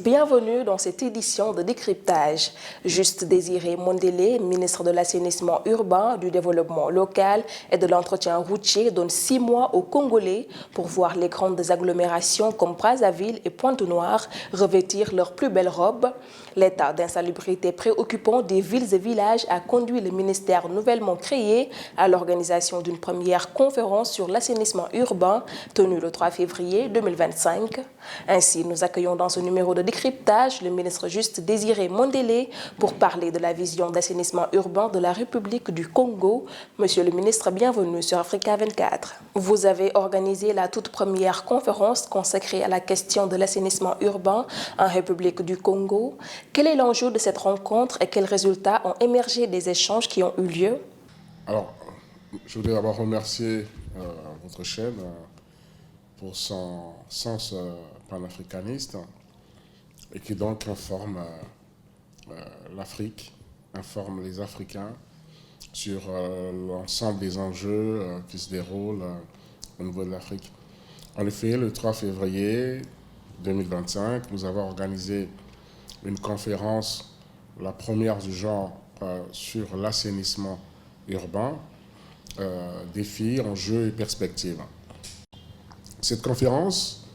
Bienvenue dans cette édition de décryptage. Juste Désiré Mondélé, ministre de l'Assainissement urbain, du développement local et de l'entretien routier, donne 6 mois aux Congolais pour voir les grandes agglomérations comme Brazzaville et Pointe-Noire revêtir leurs plus belles robes. L'état d'insalubrité préoccupant des villes et villages a conduit le ministère nouvellement créé à l'organisation d'une première conférence sur l'assainissement urbain tenue le 3 février 2025. Ainsi, nous accueillons dans ce numéro de décryptage le ministre Juste Désiré Mondélé pour parler de la vision d'assainissement urbain de la République du Congo. Monsieur le ministre, bienvenue sur Africa 24. Vous avez organisé la toute première conférence consacrée à la question de l'assainissement urbain en République du Congo. Quel est l'enjeu de cette rencontre et quels résultats ont émergé des échanges qui ont eu lieu? Alors, je voudrais d'abord remercier votre chaîne pour son sens panafricaniste et qui donc informe l'Afrique, informe les Africains sur l'ensemble des enjeux qui se déroulent au niveau de l'Afrique. En effet, le 3 février 2025, nous avons organisé une conférence, la première du genre, sur l'assainissement urbain, défis, enjeux et perspectives. Cette conférence,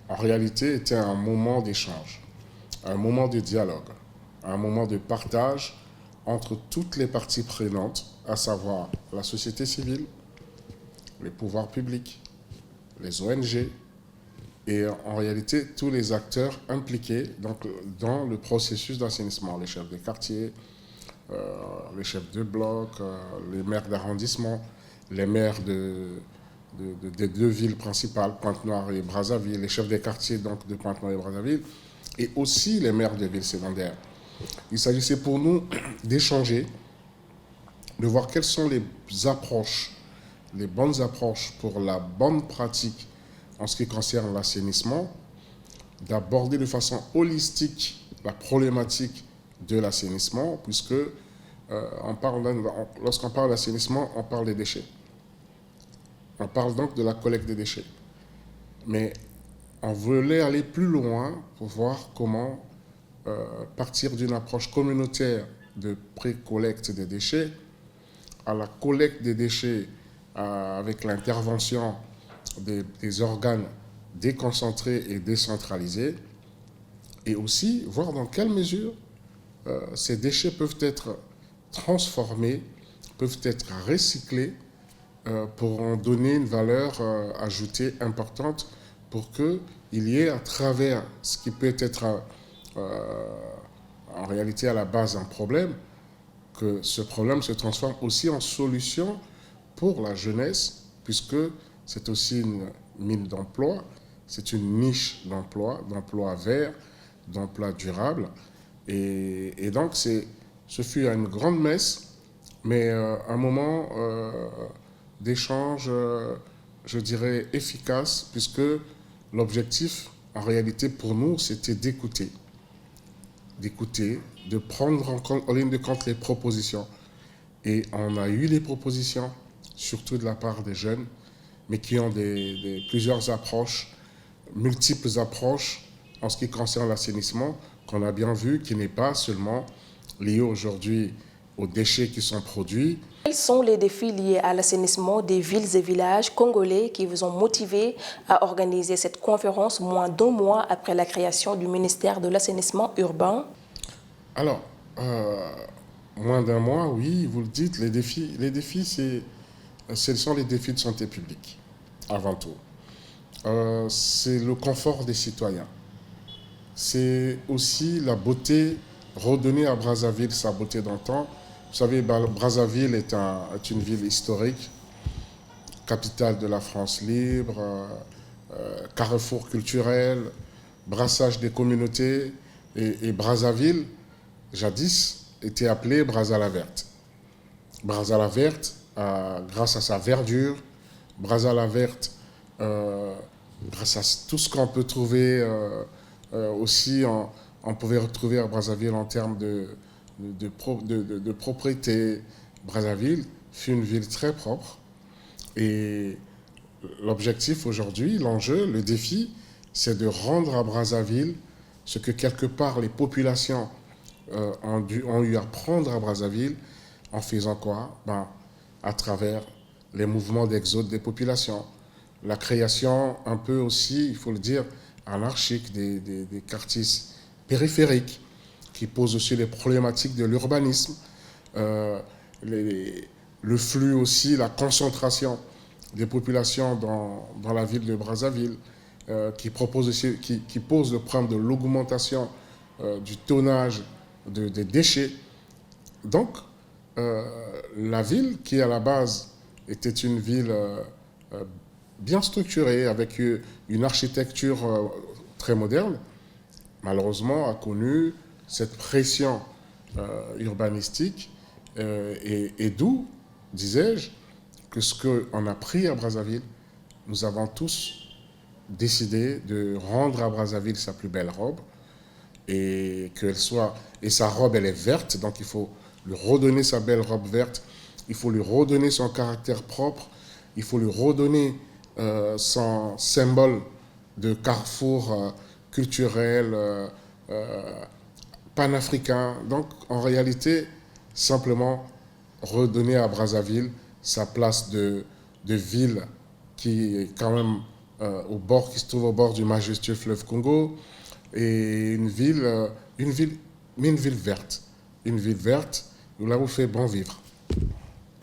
en réalité, était un moment d'échange, un moment de dialogue, un moment de partage entre toutes les parties prenantes, à savoir la société civile, les pouvoirs publics, les ONG et en réalité tous les acteurs impliqués donc, dans le processus d'assainissement, les chefs de quartier, les chefs de bloc, les maires d'arrondissement, les maires des deux villes principales, Pointe-Noire et Brazzaville, les chefs des quartiers donc, de Pointe-Noire et Brazzaville, et aussi les maires de villes secondaires. Il s'agissait pour nous d'échanger, de voir quelles sont les approches, les bonnes approches pour la bonne pratique en ce qui concerne l'assainissement, d'aborder de façon holistique la problématique de l'assainissement, puisque lorsqu'on parle d'assainissement, on parle des déchets. On parle donc de la collecte des déchets. Mais on voulait aller plus loin pour voir comment partir d'une approche communautaire de pré-collecte des déchets à la collecte des déchets avec l'intervention des organes déconcentrés et décentralisés, et aussi voir dans quelle mesure ces déchets peuvent être transformés, peuvent être recyclés pour en donner une valeur ajoutée importante pour qu'il y ait à travers ce qui peut être en réalité à la base un problème, que ce problème se transforme aussi en solution pour la jeunesse, puisque c'est aussi une mine d'emploi, c'est une niche d'emploi vert, d'emploi durable. Et donc, ce fut une grande messe, mais un moment d'échange, je dirais, efficace, puisque l'objectif, en réalité, pour nous, c'était d'écouter, de prendre en ligne de compte les propositions. Et on a eu les propositions, surtout de la part des jeunes, mais qui ont plusieurs approches, multiples approches en ce qui concerne l'assainissement, qu'on a bien vu, qui n'est pas seulement lié aujourd'hui aux déchets qui sont produits. Quels sont les défis liés à l'assainissement des villes et villages congolais qui vous ont motivé à organiser cette conférence moins d'1 mois après la création du ministère de l'assainissement urbain? Alors, moins d'1 mois, oui, vous le dites, les défis ce sont les défis de santé publique, avant tout. C'est le confort des citoyens. C'est aussi la beauté, redonner à Brazzaville sa beauté d'antan. Vous savez, Brazzaville est une ville historique, capitale de la France libre, carrefour culturel, brassage des communautés. Et Brazzaville, jadis, était appelée Brazza-la-Verte. Brazza-la-Verte, grâce à sa verdure, Brazza-la-Verte, grâce à tout ce qu'on peut trouver aussi, on pouvait retrouver à Brazzaville en termes de propreté. Brazzaville fut une ville très propre. Et l'objectif aujourd'hui, l'enjeu, le défi, c'est de rendre à Brazzaville ce que quelque part les populations ont eu à prendre à Brazzaville en faisant quoi? À travers les mouvements d'exode des populations. La création un peu aussi, il faut le dire, anarchique des quartiers périphériques qui posent aussi les problématiques de l'urbanisme, le flux aussi, la concentration des populations dans la ville de Brazzaville, qui pose le problème de l'augmentation du tonnage des déchets. Donc, la ville, qui à la base était une ville bien structurée, avec une architecture très moderne, malheureusement a connu cette pression urbanistique et d'où, disais-je, que ce qu'on a pris à Brazzaville, nous avons tous décidé de rendre à Brazzaville sa plus belle robe et sa robe elle est verte, donc il faut lui redonner sa belle robe verte, il faut lui redonner son caractère propre, il faut lui redonner son symbole de carrefour culturel panafricain. Donc en réalité, simplement redonner à Brazzaville sa place de ville qui est quand même qui se trouve au bord du majestueux fleuve Congo, et une ville verte. Une ville verte où là où fait bon vivre.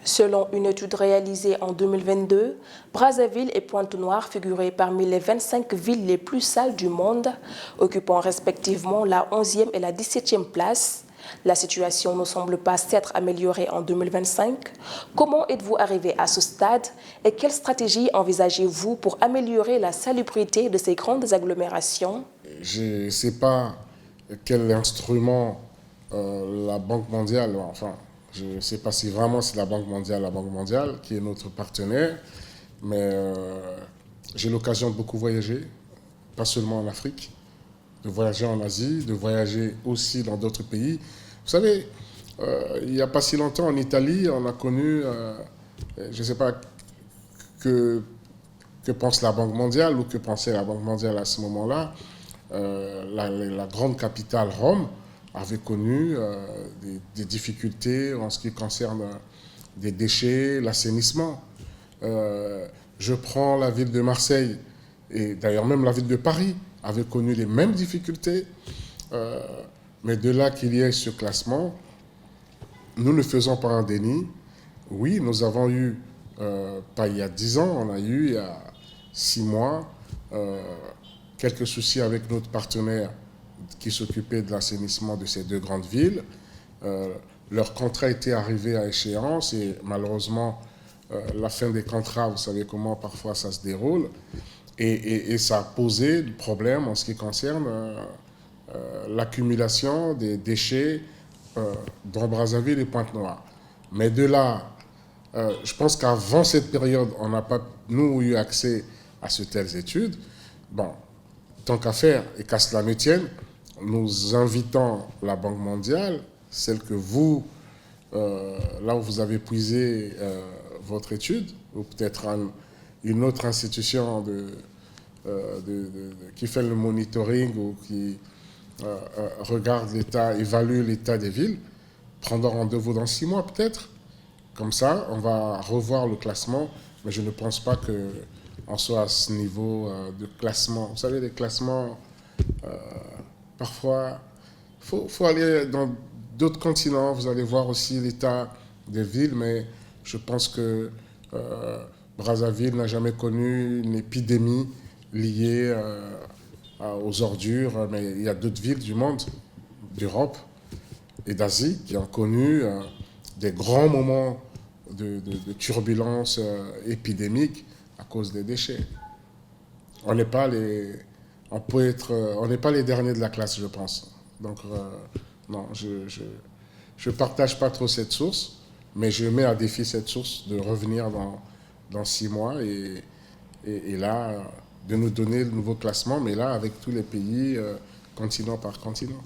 Selon une étude réalisée en 2022, Brazzaville et Pointe-Noire figuraient parmi les 25 villes les plus sales du monde, occupant respectivement la 11e et la 17e place. La situation ne semble pas s'être améliorée en 2025. Comment êtes-vous arrivé à ce stade et quelle stratégie envisagez-vous pour améliorer la salubrité de ces grandes agglomérations? Je ne sais pas quel instrument la Banque mondiale, enfin, je ne sais pas si vraiment c'est la Banque mondiale qui est notre partenaire, mais j'ai l'occasion de beaucoup voyager, pas seulement en Afrique, de voyager en Asie, de voyager aussi dans d'autres pays. Vous savez, il n'y a pas si longtemps en Italie, on a connu, je ne sais pas que pense la Banque mondiale ou que pensait la Banque mondiale à ce moment-là, la grande capitale Rome avait connu des difficultés en ce qui concerne des déchets, l'assainissement. Je prends la ville de Marseille, et d'ailleurs même la ville de Paris avait connu les mêmes difficultés. Mais de là qu'il y ait ce classement, nous ne faisons pas un déni. Oui, nous avons eu, pas il y a 10 ans, on a eu il y a 6 mois, quelques soucis avec notre partenaire qui s'occupait de l'assainissement de ces deux grandes villes. Leur contrat était arrivé à échéance et malheureusement, la fin des contrats, vous savez comment parfois ça se déroule, et ça a posé le problème en ce qui concerne l'accumulation des déchets dans Brazzaville et Pointe-Noire. Mais de là, je pense qu'avant cette période, on n'a pas, nous, eu accès à de telles études. Bon, tant qu'à faire, et qu'à cela ne tienne, nous invitons la Banque mondiale, celle que vous, là où vous avez puisé votre étude, ou peut-être une autre institution qui fait le monitoring ou qui regarde l'état, évalue l'état des villes, prendre rendez-vous dans 6 mois peut-être. Comme ça, on va revoir le classement, mais je ne pense pas qu'on soit à ce niveau de classement. Vous savez, les classements, parfois, il faut aller dans d'autres continents, vous allez voir aussi l'état des villes, mais je pense que Brazzaville n'a jamais connu une épidémie liée aux ordures, mais il y a d'autres villes du monde, d'Europe et d'Asie, qui ont connu des grands moments de turbulences épidémiques à cause des déchets. On n'est pas les derniers de la classe, je pense. Donc, non, je partage pas trop cette source, mais je mets à défi cette source de revenir dans 6 mois et là, de nous donner le nouveau classement, mais là, avec tous les pays, continent par continent.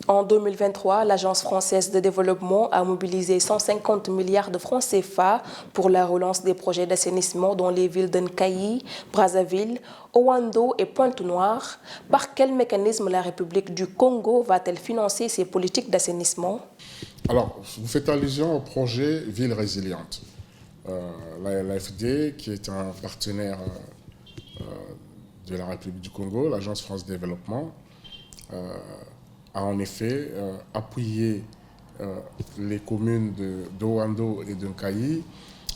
En 2023, l'Agence française de développement a mobilisé 150 milliards de francs CFA pour la relance des projets d'assainissement dans les villes d'Nkayi, Brazzaville, Ouando et Pointe-Noire. Par quel mécanisme la République du Congo va-t-elle financer ces politiques d'assainissement? Alors, vous faites allusion au projet Ville résiliente. L'AFD, qui est un partenaire de la République du Congo, l'Agence France de développement, a en effet appuyé les communes d'Ouando et de Nkayi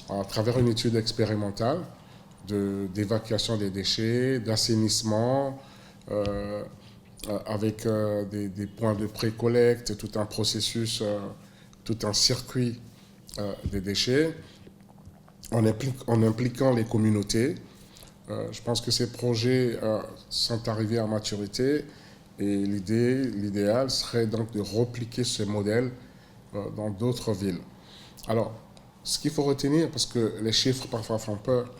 à travers une étude expérimentale d'évacuation des déchets, d'assainissement, avec des points de pré-collecte, tout un processus, tout un circuit des déchets, en impliquant les communautés. Je pense que ces projets sont arrivés à maturité et l'idéal serait donc de repliquer ce modèle dans d'autres villes. Alors, ce qu'il faut retenir, parce que les chiffres parfois font peur,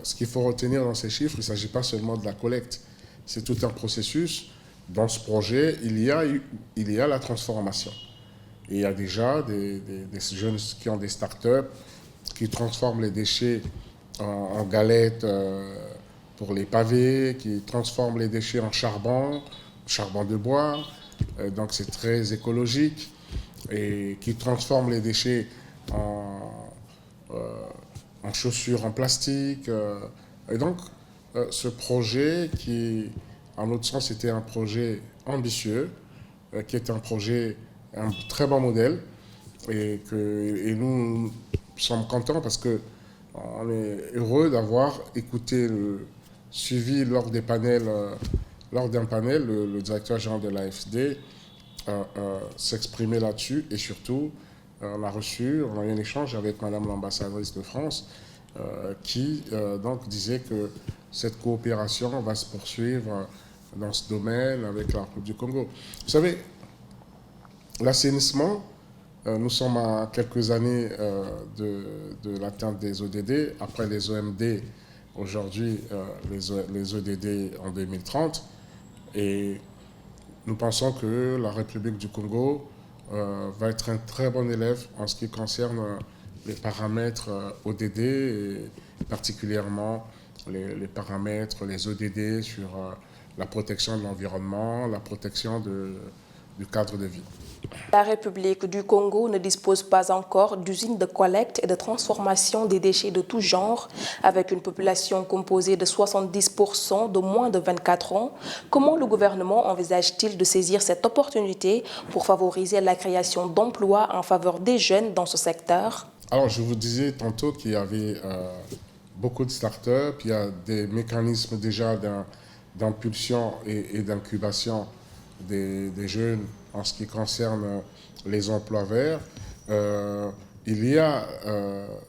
ce qu'il faut retenir dans ces chiffres, il ne s'agit pas seulement de la collecte, c'est tout un processus. Dans ce projet, il y a la transformation. Et il y a déjà des jeunes qui ont des startups qui transforment les déchets en galettes pour les pavés, qui transforment les déchets en charbon de bois, donc c'est très écologique, et qui transforment les déchets en chaussures en plastique. Et donc, ce projet qui, en notre sens, était un projet ambitieux, qui est un projet, un très bon modèle, et nous sommes contents parce que on est heureux d'avoir écouté suivi lors d'un panel, le directeur général de l'AFD s'exprimer là-dessus, et surtout, on a eu un échange avec Madame l'ambassadrice de France qui donc disait que cette coopération va se poursuivre dans ce domaine avec la République du Congo. Vous savez, l'assainissement, nous sommes à quelques années de l'atteinte des ODD, après les OMD, aujourd'hui les ODD en 2030, et nous pensons que la République du Congo va être un très bon élève en ce qui concerne les paramètres ODD, et particulièrement les paramètres, les ODD sur la protection de l'environnement, la protection du cadre de vie. La République du Congo ne dispose pas encore d'usines de collecte et de transformation des déchets de tout genre, avec une population composée de 70% de moins de 24 ans. Comment le gouvernement envisage-t-il de saisir cette opportunité pour favoriser la création d'emplois en faveur des jeunes dans ce secteur? Alors, je vous disais tantôt qu'il y avait beaucoup de startups, il y a des mécanismes déjà d'impulsion et d'incubation des jeunes en ce qui concerne les emplois verts. Il y a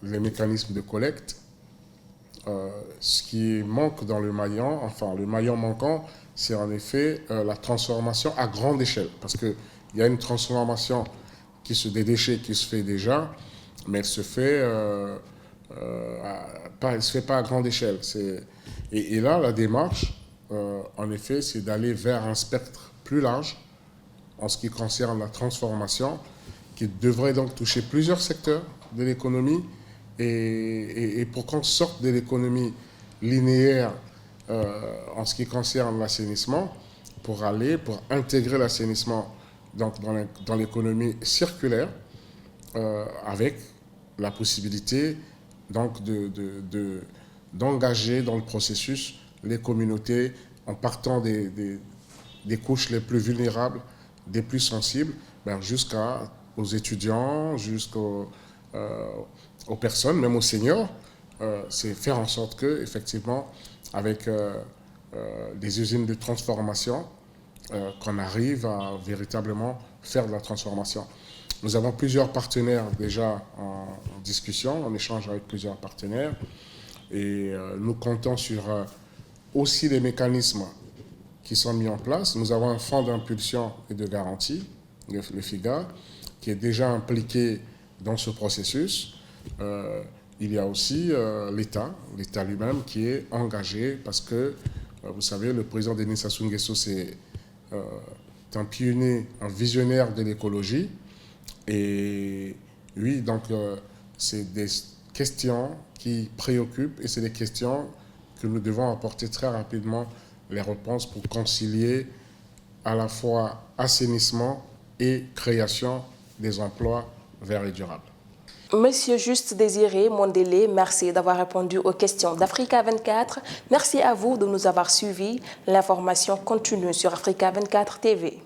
les mécanismes de collecte. Ce qui manque dans le maillon manquant, c'est en effet la transformation à grande échelle. Parce qu'il y a une transformation des déchets qui se fait déjà, mais elle se fait pas à grande échelle. Et là, la démarche, en effet, c'est d'aller vers un spectre plus large en ce qui concerne la transformation, qui devrait donc toucher plusieurs secteurs de l'économie, et pour qu'on sorte de l'économie linéaire en ce qui concerne l'assainissement, pour intégrer l'assainissement dans l'économie circulaire, avec la possibilité donc d'engager dans le processus les communautés en partant des couches les plus vulnérables, des plus sensibles, jusqu'aux étudiants, jusqu'aux personnes, même aux seniors. C'est faire en sorte que, effectivement, avec des usines de transformation, qu'on arrive à véritablement faire de la transformation. Nous avons plusieurs partenaires déjà en discussion, en échange avec plusieurs partenaires, et nous comptons sur aussi les mécanismes qui sont mis en place. Nous avons un fonds d'impulsion et de garantie, le FIGA, qui est déjà impliqué dans ce processus. Il y a aussi l'État lui-même qui est engagé parce que, vous savez, le président Denis Sassou Nguesso s'est un pionnier, un visionnaire de l'écologie. Et oui, donc c'est des questions qui préoccupent et c'est des questions que nous devons apporter très rapidement les réponses pour concilier à la fois assainissement et création des emplois verts et durables. Monsieur Juste Désiré Mondélé, merci d'avoir répondu aux questions d'Africa 24. Merci à vous de nous avoir suivis. L'information continue sur Africa 24 TV.